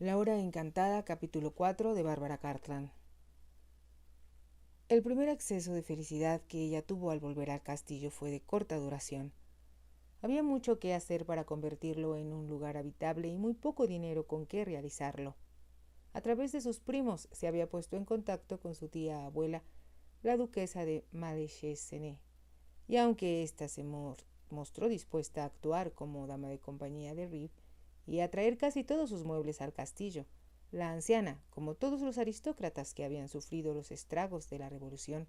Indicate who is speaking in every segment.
Speaker 1: La hora encantada, capítulo 4 de Bárbara Cartland. El primer acceso de felicidad que ella tuvo al volver al castillo fue de corta duración. Había mucho que hacer para convertirlo en un lugar habitable y muy poco dinero con que realizarlo. A través de sus primos se había puesto en contacto con su tía abuela, la duquesa de Malechesene, y aunque ésta se mostró dispuesta a actuar como dama de compañía de Rip y a traer casi todos sus muebles al castillo, la anciana, como todos los aristócratas que habían sufrido los estragos de la revolución,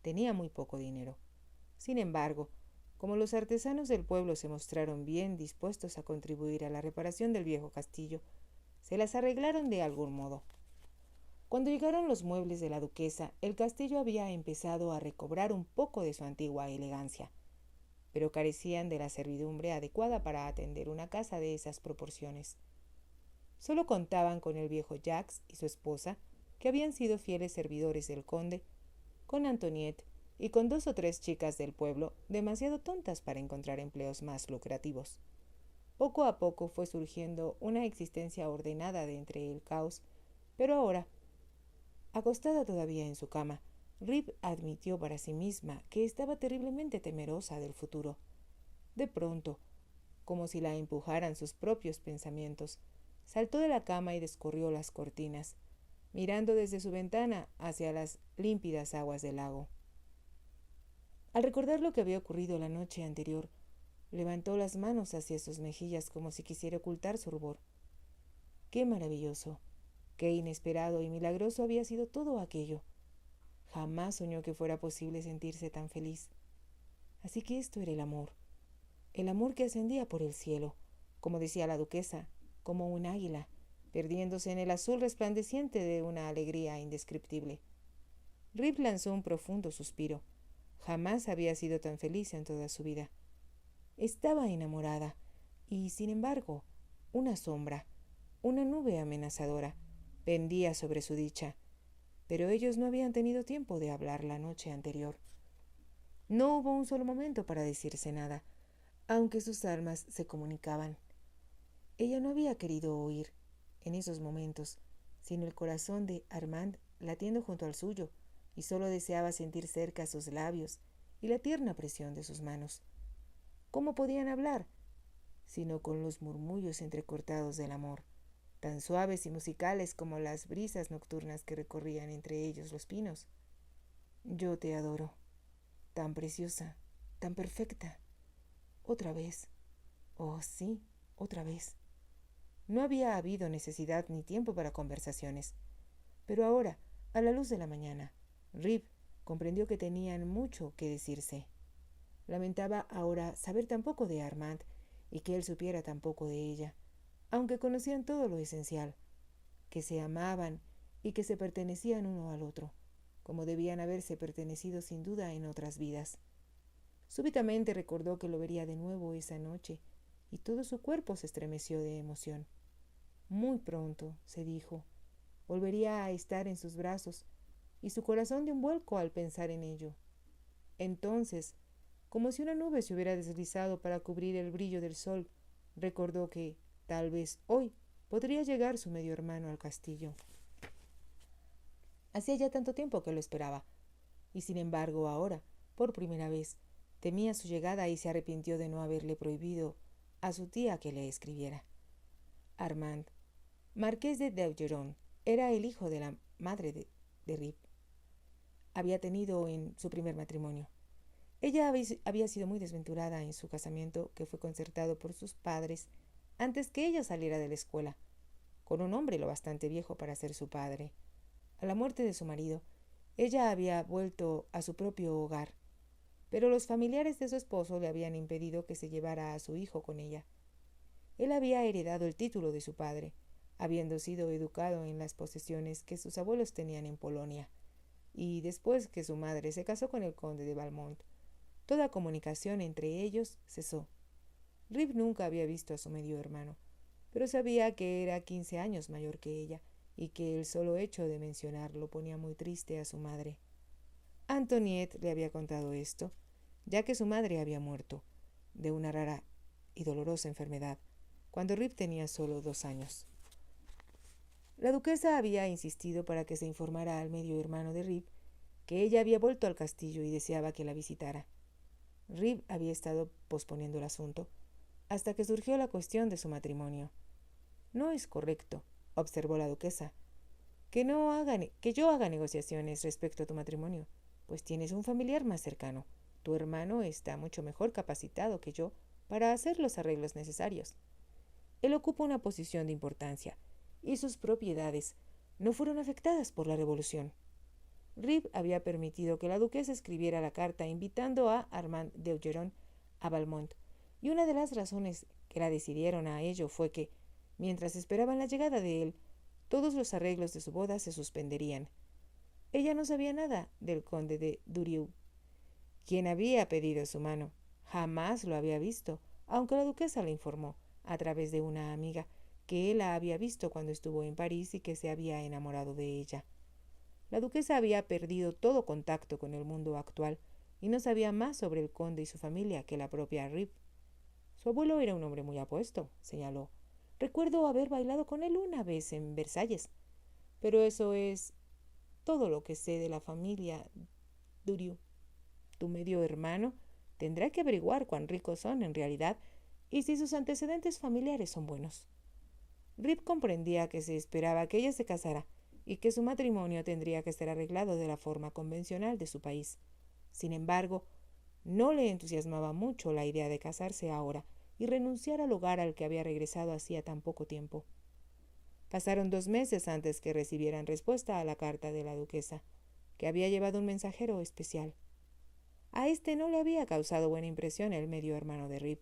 Speaker 1: tenía muy poco dinero. Sin embargo, como los artesanos del pueblo se mostraron bien dispuestos a contribuir a la reparación del viejo castillo, se las arreglaron de algún modo. Cuando llegaron los muebles de la duquesa, el castillo había empezado a recobrar un poco de su antigua elegancia, pero carecían de la servidumbre adecuada para atender una casa de esas proporciones. Solo contaban con el viejo Jacques y su esposa, que habían sido fieles servidores del conde, con Antoniette y con 2 o 3 chicas del pueblo, demasiado tontas para encontrar empleos más lucrativos. Poco a poco fue surgiendo una existencia ordenada de entre el caos, pero ahora, acostada todavía en su cama, Rip admitió para sí misma que estaba terriblemente temerosa del futuro. De pronto, como si la empujaran sus propios pensamientos, saltó de la cama y descorrió las cortinas, mirando desde su ventana hacia las límpidas aguas del lago. Al recordar lo que había ocurrido la noche anterior, levantó las manos hacia sus mejillas como si quisiera ocultar su rubor. ¡Qué maravilloso! ¡Qué inesperado y milagroso había sido todo aquello! Jamás soñó que fuera posible sentirse tan feliz. Así que esto era el amor que ascendía por el cielo, como decía la duquesa, como un águila, perdiéndose en el azul resplandeciente de una alegría indescriptible. Rip lanzó un profundo suspiro. Jamás había sido tan feliz en toda su vida. Estaba enamorada, y sin embargo, una sombra, una nube amenazadora, pendía sobre su dicha, pero ellos no habían tenido tiempo de hablar la noche anterior. No hubo un solo momento para decirse nada, aunque sus almas se comunicaban. Ella no había querido oír, en esos momentos, sino el corazón de Armand latiendo junto al suyo, y solo deseaba sentir cerca sus labios y la tierna presión de sus manos. ¿Cómo podían hablar? Sino con los murmullos entrecortados del amor, tan suaves y musicales como las brisas nocturnas que recorrían entre ellos los pinos. Yo te adoro, tan preciosa, tan perfecta. Otra vez. Oh, sí, otra vez. No había habido necesidad ni tiempo para conversaciones. Pero ahora, a la luz de la mañana, Rip comprendió que tenían mucho que decirse. Lamentaba ahora saber tan poco de Armand y que él supiera tan poco de ella, aunque conocían todo lo esencial, que se amaban y que se pertenecían uno al otro, como debían haberse pertenecido sin duda en otras vidas. Súbitamente recordó que lo vería de nuevo esa noche, y todo su cuerpo se estremeció de emoción. Muy pronto, se dijo, volvería a estar en sus brazos, y su corazón dio un vuelco al pensar en ello. Entonces, como si una nube se hubiera deslizado para cubrir el brillo del sol, recordó que, tal vez hoy, podría llegar su medio hermano al castillo. Hacía ya tanto tiempo que lo esperaba, y sin embargo ahora, por primera vez, temía su llegada y se arrepintió de no haberle prohibido a su tía que le escribiera. Armand, marqués de Daugeron, era el hijo de la madre de Rip. Había tenido en su primer matrimonio. Ella había sido muy desventurada en su casamiento, que fue concertado por sus padres antes que ella saliera de la escuela, con un hombre lo bastante viejo para ser su padre. A la muerte de su marido, ella había vuelto a su propio hogar, pero los familiares de su esposo le habían impedido que se llevara a su hijo con ella. Él había heredado el título de su padre, habiendo sido educado en las posesiones que sus abuelos tenían en Polonia, y después que su madre se casó con el conde de Valmont, toda comunicación entre ellos cesó. Rip nunca había visto a su medio hermano, pero sabía que era 15 años mayor que ella, y que el solo hecho de mencionarlo ponía muy triste a su madre. Antoniette le había contado esto, ya que su madre había muerto de una rara y dolorosa enfermedad, cuando Rip tenía solo 2 años. La duquesa había insistido para que se informara al medio hermano de Rip que ella había vuelto al castillo y deseaba que la visitara. Rip había estado posponiendo el asunto hasta que surgió la cuestión de su matrimonio. No es correcto, observó la duquesa, que yo haga negociaciones respecto a tu matrimonio, pues tienes un familiar más cercano. Tu hermano está mucho mejor capacitado que yo para hacer los arreglos necesarios. Él ocupa una posición de importancia, y sus propiedades no fueron afectadas por la revolución. Rip había permitido que la duquesa escribiera la carta invitando a Armand de Augeron a Valmont, y una de las razones que la decidieron a ello fue que, mientras esperaban la llegada de él, todos los arreglos de su boda se suspenderían. Ella no sabía nada del conde de Durieu, quien había pedido su mano. Jamás lo había visto, aunque la duquesa le informó, a través de una amiga, que él la había visto cuando estuvo en París y que se había enamorado de ella. La duquesa había perdido todo contacto con el mundo actual y no sabía más sobre el conde y su familia que la propia Rip. Su abuelo era un hombre muy apuesto, señaló. Recuerdo haber bailado con él una vez en Versalles, pero eso es todo lo que sé de la familia Durieu. Tu medio hermano tendrá que averiguar cuán ricos son en realidad y si sus antecedentes familiares son buenos. Rip comprendía que se esperaba que ella se casara y que su matrimonio tendría que ser arreglado de la forma convencional de su país. Sin embargo, no le entusiasmaba mucho la idea de casarse ahora y renunciar al hogar al que había regresado hacía tan poco tiempo. Pasaron 2 meses antes que recibieran respuesta a la carta de la duquesa, que había llevado un mensajero especial. A este no le había causado buena impresión el medio hermano de Rip,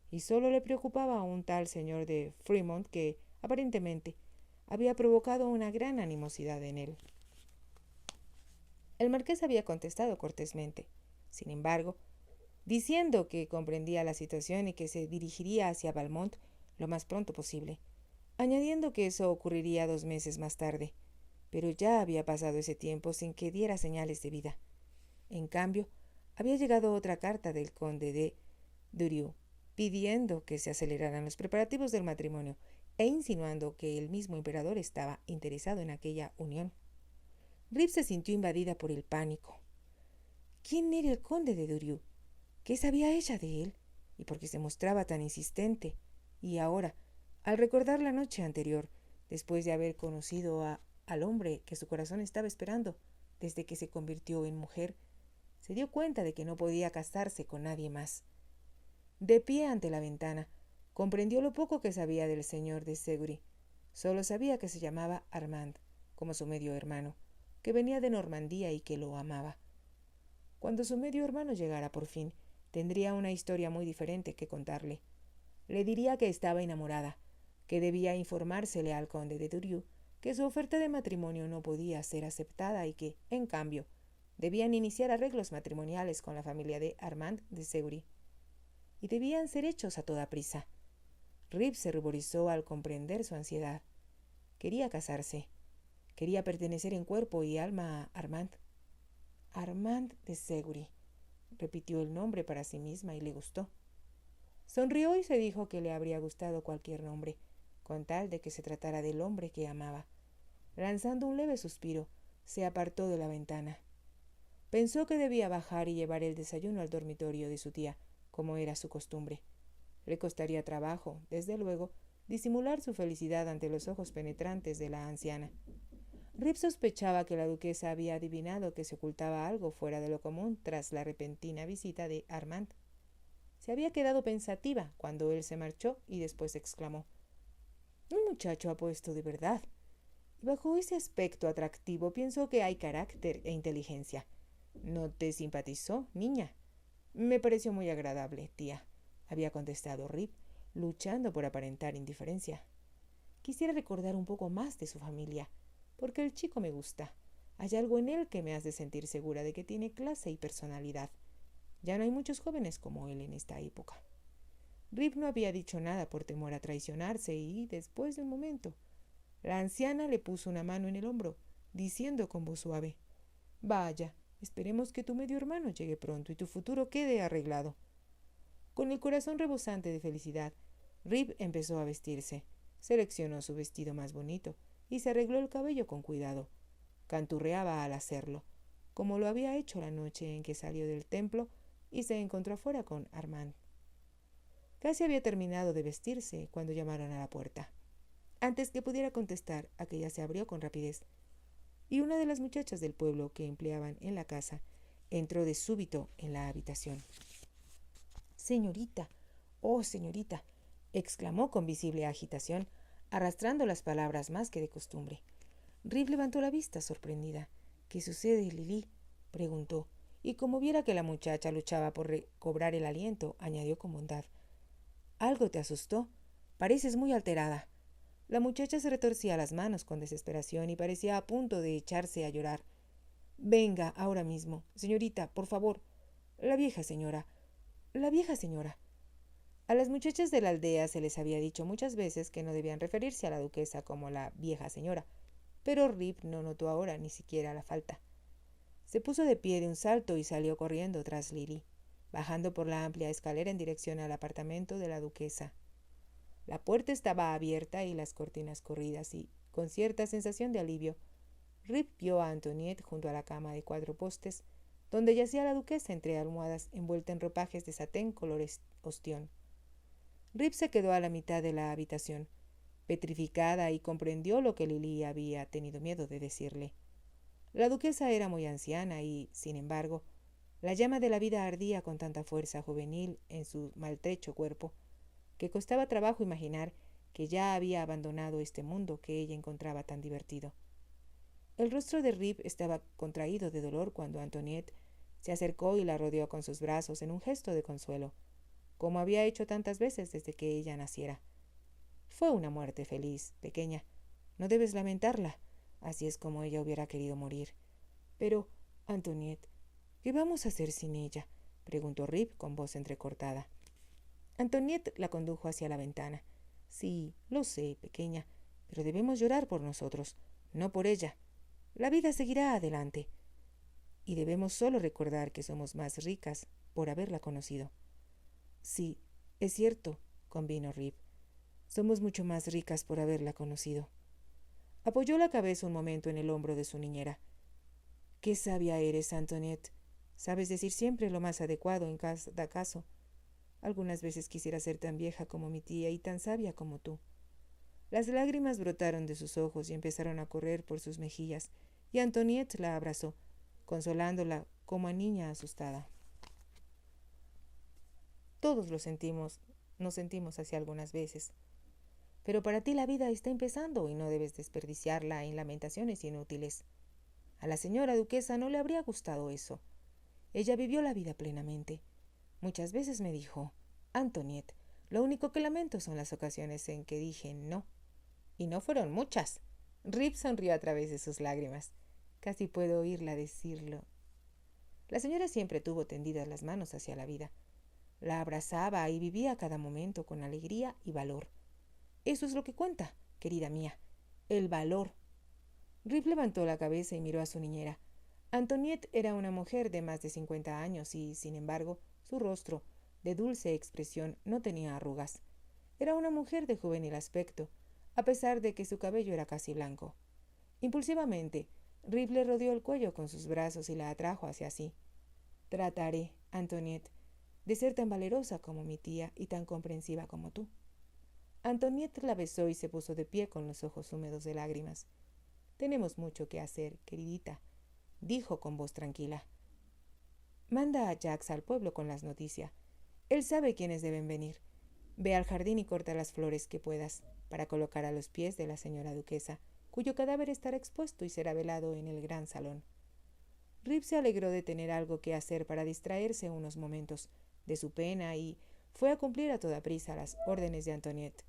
Speaker 1: y solo le preocupaba a un tal señor de Fremont que, aparentemente, había provocado una gran animosidad en él. El marqués había contestado cortésmente, sin embargo, diciendo que comprendía la situación y que se dirigiría hacia Valmont lo más pronto posible, añadiendo que eso ocurriría 2 meses más tarde, pero ya había pasado ese tiempo sin que diera señales de vida. En cambio, había llegado otra carta del conde de Durieu, pidiendo que se aceleraran los preparativos del matrimonio e insinuando que el mismo emperador estaba interesado en aquella unión. Rip se sintió invadida por el pánico. ¿Quién era el conde de Durieu? ¿Qué sabía ella de él? ¿Y por qué se mostraba tan insistente? Y ahora, al recordar la noche anterior, después de haber conocido al hombre que su corazón estaba esperando desde que se convirtió en mujer, se dio cuenta de que no podía casarse con nadie más. De pie ante la ventana, comprendió lo poco que sabía del señor de Segury. Solo sabía que se llamaba Armand, como su medio hermano, que venía de Normandía y que lo amaba. Cuando su medio hermano llegara por fin, tendría una historia muy diferente que contarle. Le diría que estaba enamorada, que debía informársele al conde de Durieu que su oferta de matrimonio no podía ser aceptada y que, en cambio, debían iniciar arreglos matrimoniales con la familia de Armand de Segury. Y debían ser hechos a toda prisa. Rip se ruborizó al comprender su ansiedad. Quería casarse. Quería pertenecer en cuerpo y alma a Armand. Armand de Segury. Repitió el nombre para sí misma y le gustó. Sonrió y se dijo que le habría gustado cualquier nombre, con tal de que se tratara del hombre que amaba. Lanzando un leve suspiro, se apartó de la ventana. Pensó que debía bajar y llevar el desayuno al dormitorio de su tía, como era su costumbre. Le costaría trabajo, desde luego, disimular su felicidad ante los ojos penetrantes de la anciana. Rip sospechaba que la duquesa había adivinado que se ocultaba algo fuera de lo común tras la repentina visita de Armand. Se había quedado pensativa cuando él se marchó y después exclamó: «Un muchacho apuesto de verdad. Y bajo ese aspecto atractivo pienso que hay carácter e inteligencia. ¿No te simpatizó, niña?» «Me pareció muy agradable, tía», había contestado Rip, luchando por aparentar indiferencia. «Quisiera recordar un poco más de su familia, porque el chico me gusta. Hay algo en él que me hace sentir segura de que tiene clase y personalidad. Ya no hay muchos jóvenes como él en esta época». Rip no había dicho nada por temor a traicionarse y, después de un momento, la anciana le puso una mano en el hombro, diciendo con voz suave: «Vaya, esperemos que tu medio hermano llegue pronto y tu futuro quede arreglado». Con el corazón rebosante de felicidad, Rip empezó a vestirse. Seleccionó su vestido más bonito y se arregló el cabello con cuidado. Canturreaba al hacerlo, como lo había hecho la noche en que salió del templo y se encontró afuera con Armand. Casi había terminado de vestirse cuando llamaron a la puerta. Antes que pudiera contestar, aquella se abrió con rapidez, y una de las muchachas del pueblo que empleaban en la casa entró de súbito en la habitación. «Señorita, oh señorita», exclamó con visible agitación, arrastrando las palabras más que de costumbre. Rip levantó la vista sorprendida. «¿Qué sucede, Lili?», preguntó, y como viera que la muchacha luchaba por recobrar el aliento, añadió con bondad: «¿Algo te asustó? Pareces muy alterada». La muchacha se retorcía las manos con desesperación y parecía a punto de echarse a llorar. «Venga, ahora mismo. Señorita, por favor. La vieja señora. La vieja señora». A las muchachas de la aldea se les había dicho muchas veces que no debían referirse a la duquesa como la vieja señora, pero Rip no notó ahora ni siquiera la falta. Se puso de pie de un salto y salió corriendo tras Lily, bajando por la amplia escalera en dirección al apartamento de la duquesa. La puerta estaba abierta y las cortinas corridas y, con cierta sensación de alivio, Rip vio a Antoinette junto a la cama de 4 postes, donde yacía la duquesa entre almohadas envuelta en ropajes de satén color ostión. Rip se quedó a la mitad de la habitación, petrificada, y comprendió lo que Lily había tenido miedo de decirle. La duquesa era muy anciana y, sin embargo, la llama de la vida ardía con tanta fuerza juvenil en su maltrecho cuerpo, que costaba trabajo imaginar que ya había abandonado este mundo que ella encontraba tan divertido. El rostro de Rip estaba contraído de dolor cuando Antoinette se acercó y la rodeó con sus brazos en un gesto de consuelo, como había hecho tantas veces desde que ella naciera. «Fue una muerte feliz, pequeña. No debes lamentarla. Así es como ella hubiera querido morir». «Pero, Antoinette, ¿qué vamos a hacer sin ella?», preguntó Rip con voz entrecortada. Antoinette la condujo hacia la ventana. «Sí, lo sé, pequeña, pero debemos llorar por nosotros, no por ella. La vida seguirá adelante. Y debemos solo recordar que somos más ricas por haberla conocido». «Sí, es cierto», convino Rip. «Somos mucho más ricas por haberla conocido». Apoyó la cabeza un momento en el hombro de su niñera. «Qué sabia eres, Antoinette. Sabes decir siempre lo más adecuado en cada caso. Algunas veces quisiera ser tan vieja como mi tía y tan sabia como tú». Las lágrimas brotaron de sus ojos y empezaron a correr por sus mejillas, y Antoinette la abrazó, consolándola como a niña asustada. «Todos nos sentimos así algunas veces. Pero para ti la vida está empezando y no debes desperdiciarla en lamentaciones inútiles. A la señora duquesa no le habría gustado eso. Ella vivió la vida plenamente. Muchas veces me dijo: Antoinette, lo único que lamento son las ocasiones en que dije no. Y no fueron muchas». Rip sonrió a través de sus lágrimas. Casi puedo oírla decirlo. La señora siempre tuvo tendidas las manos hacia la vida. La abrazaba y vivía cada momento con alegría y valor. Eso es lo que cuenta, querida mía, el valor. Rip levantó la cabeza y miró a su niñera. Antoinette era una mujer de más de 50 años y, sin embargo, su rostro, de dulce expresión, no tenía arrugas. Era una mujer de juvenil aspecto, a pesar de que su cabello era casi blanco. Impulsivamente, Rip le rodeó el cuello con sus brazos y la atrajo hacia sí. «Trataré, Antoinette, de ser tan valerosa como mi tía y tan comprensiva como tú». Antoinette la besó y se puso de pie con los ojos húmedos de lágrimas. «Tenemos mucho que hacer, queridita», dijo con voz tranquila. «Manda a Jax al pueblo con las noticias. Él sabe quiénes deben venir. Ve al jardín y corta las flores que puedas para colocar a los pies de la señora duquesa, cuyo cadáver estará expuesto y será velado en el gran salón». Rip se alegró de tener algo que hacer para distraerse unos momentos de su pena y fue a cumplir a toda prisa las órdenes de Antoinette.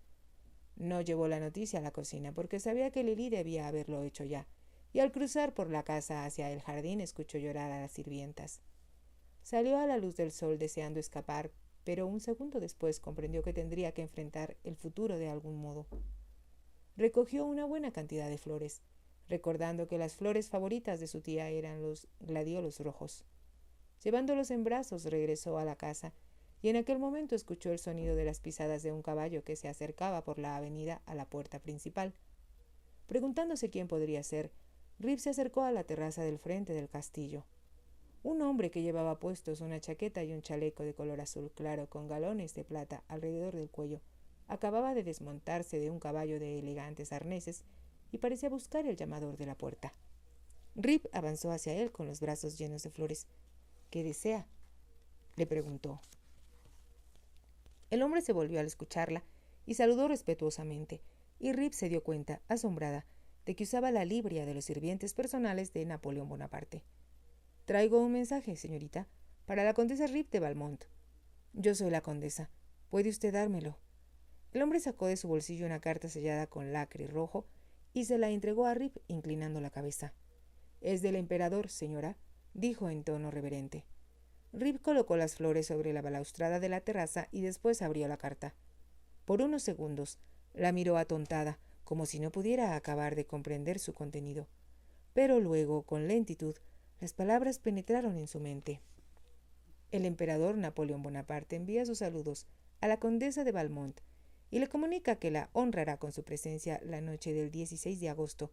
Speaker 1: No llevó la noticia a la cocina porque sabía que Lily debía haberlo hecho ya, y al cruzar por la casa hacia el jardín escuchó llorar a las sirvientas. Salió a la luz del sol deseando escapar, pero un segundo después comprendió que tendría que enfrentar el futuro de algún modo. Recogió una buena cantidad de flores, recordando que las flores favoritas de su tía eran los gladiolos rojos. Llevándolos en brazos, regresó a la casa, y en aquel momento escuchó el sonido de las pisadas de un caballo que se acercaba por la avenida a la puerta principal. Preguntándose quién podría ser, Rip se acercó a la terraza del frente del castillo. Un hombre que llevaba puestos una chaqueta y un chaleco de color azul claro con galones de plata alrededor del cuello acababa de desmontarse de un caballo de elegantes arneses y parecía buscar el llamador de la puerta. Rip avanzó hacia él con los brazos llenos de flores. —¿Qué desea? —le preguntó. El hombre se volvió al escucharla y saludó respetuosamente, y Rip se dio cuenta, asombrada, de que usaba la librea de los sirvientes personales de Napoleón Bonaparte. —Traigo un mensaje, señorita, para la condesa Rip de Valmont. —Yo soy la condesa. ¿Puede usted dármelo? El hombre sacó de su bolsillo una carta sellada con lacre rojo y se la entregó a Rip, inclinando la cabeza. —Es del emperador, señora —dijo en tono reverente. Rip colocó las flores sobre la balaustrada de la terraza y después abrió la carta. Por unos segundos la miró atontada, como si no pudiera acabar de comprender su contenido. Pero luego, con lentitud, las palabras penetraron en su mente. El emperador Napoleón Bonaparte envía sus saludos a la condesa de Valmont y le comunica que la honrará con su presencia la noche del 16 de agosto,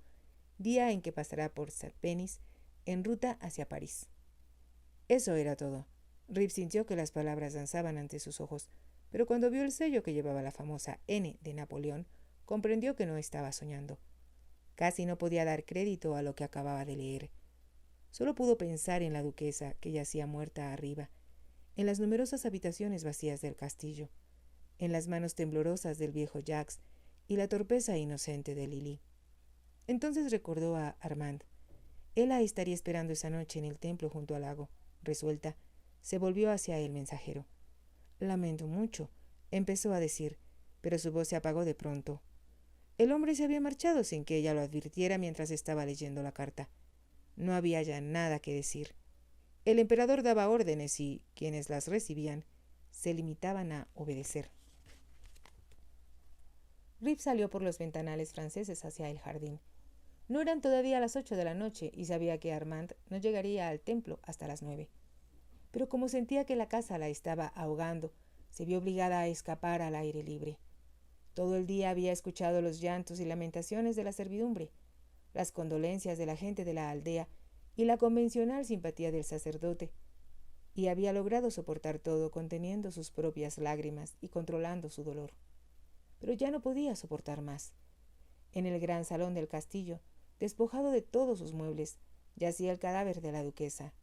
Speaker 1: día en que pasará por Saint-Denis en ruta hacia París. Eso era todo. Rip sintió que las palabras danzaban ante sus ojos, pero cuando vio el sello que llevaba la famosa N de Napoleón, comprendió que no estaba soñando. Casi no podía dar crédito a lo que acababa de leer. Solo pudo pensar en la duquesa, que yacía muerta arriba, en las numerosas habitaciones vacías del castillo, en las manos temblorosas del viejo Jacques y la torpeza inocente de Lily. Entonces recordó a Armand. Él la estaría esperando esa noche en el templo junto al lago. Resuelta, se volvió hacia el mensajero. —Lamento mucho —empezó a decir, pero su voz se apagó de pronto. El hombre se había marchado sin que ella lo advirtiera mientras estaba leyendo la carta. No había ya nada que decir. El emperador daba órdenes y quienes las recibían se limitaban a obedecer. Rip salió por los ventanales franceses hacia el jardín. No eran todavía las 8 de la noche y sabía que Armand no llegaría al templo hasta las 9. Pero como sentía que la casa la estaba ahogando, se vio obligada a escapar al aire libre. Todo el día había escuchado los llantos y lamentaciones de la servidumbre, las condolencias de la gente de la aldea y la convencional simpatía del sacerdote, y había logrado soportar todo conteniendo sus propias lágrimas y controlando su dolor. Pero ya no podía soportar más. En el gran salón del castillo, despojado de todos sus muebles, yacía el cadáver de la duquesa.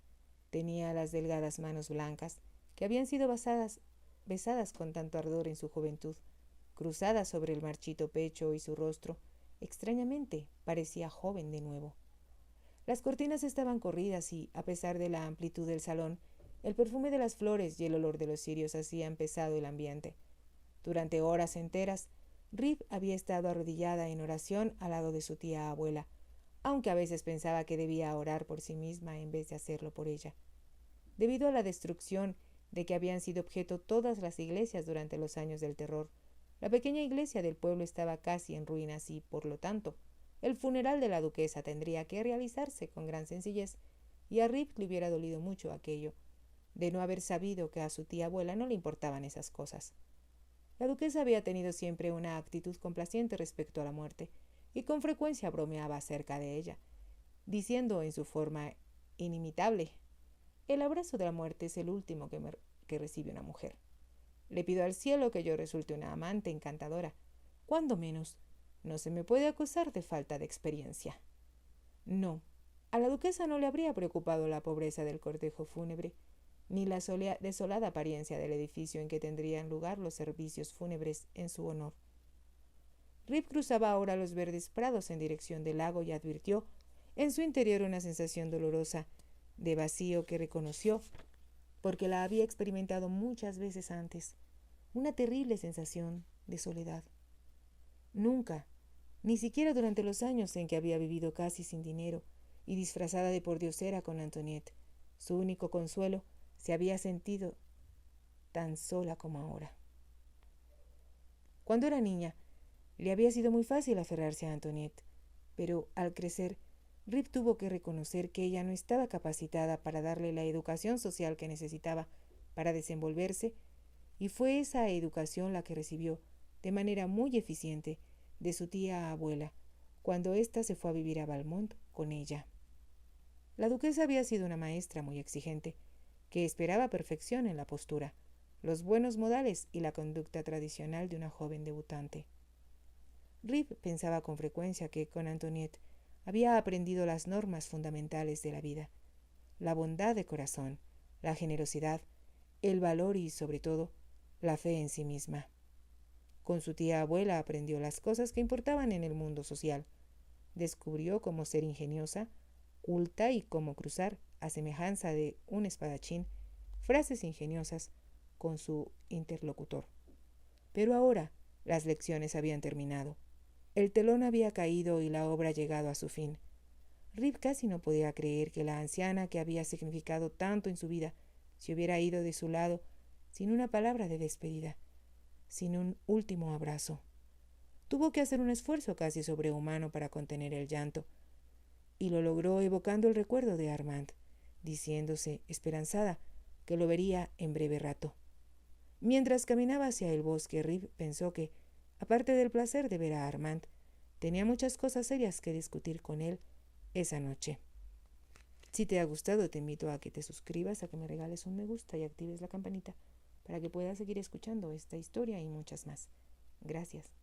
Speaker 1: Tenía las delgadas manos blancas, que habían sido besadas con tanto ardor en su juventud, cruzadas sobre el marchito pecho, y su rostro, extrañamente, parecía joven de nuevo. Las cortinas estaban corridas y, a pesar de la amplitud del salón, el perfume de las flores y el olor de los cirios hacían pesado el ambiente. Durante horas enteras, Rip había estado arrodillada en oración al lado de su tía abuela, aunque a veces pensaba que debía orar por sí misma en vez de hacerlo por ella. Debido a la destrucción de que habían sido objeto todas las iglesias durante los años del terror, la pequeña iglesia del pueblo estaba casi en ruinas y, por lo tanto, el funeral de la duquesa tendría que realizarse con gran sencillez, y a Rip le hubiera dolido mucho aquello, de no haber sabido que a su tía abuela no le importaban esas cosas. La duquesa había tenido siempre una actitud complaciente respecto a la muerte, y con frecuencia bromeaba acerca de ella, diciendo en su forma inimitable: «El abrazo de la muerte es el último que recibe una mujer. Le pido al cielo que yo resulte una amante encantadora. Cuando menos, no se me puede acusar de falta de experiencia». No, a la duquesa no le habría preocupado la pobreza del cortejo fúnebre, ni la desolada apariencia del edificio en que tendrían lugar los servicios fúnebres en su honor. Rip cruzaba ahora los verdes prados en dirección del lago y advirtió en su interior una sensación dolorosa de vacío que reconoció porque la había experimentado muchas veces antes, una terrible sensación de soledad. Nunca, ni siquiera durante los años en que había vivido casi sin dinero y disfrazada de pordiosera con Antoinette, su único consuelo, se había sentido tan sola como ahora. Cuando era niña, le había sido muy fácil aferrarse a Antoinette, pero al crecer, Rip tuvo que reconocer que ella no estaba capacitada para darle la educación social que necesitaba para desenvolverse, y fue esa educación la que recibió, de manera muy eficiente, de su tía abuela, cuando ésta se fue a vivir a Valmont con ella. La duquesa había sido una maestra muy exigente, que esperaba perfección en la postura, los buenos modales y la conducta tradicional de una joven debutante. Rip pensaba con frecuencia que con Antoinette había aprendido las normas fundamentales de la vida, la bondad de corazón, la generosidad, el valor y, sobre todo, la fe en sí misma. Con su tía abuela aprendió las cosas que importaban en el mundo social. Descubrió cómo ser ingeniosa, culta y cómo cruzar, a semejanza de un espadachín, frases ingeniosas con su interlocutor. Pero ahora las lecciones habían terminado. El telón había caído y la obra llegado a su fin. Rip casi no podía creer que la anciana que había significado tanto en su vida se hubiera ido de su lado sin una palabra de despedida, sin un último abrazo. Tuvo que hacer un esfuerzo casi sobrehumano para contener el llanto, y lo logró evocando el recuerdo de Armand, diciéndose, esperanzada, que lo vería en breve rato. Mientras caminaba hacia el bosque, Rip pensó que, aparte del placer de ver a Armand, tenía muchas cosas serias que discutir con él esa noche. Si te ha gustado, te invito a que te suscribas, a que me regales un me gusta y actives la campanita para que puedas seguir escuchando esta historia y muchas más. Gracias.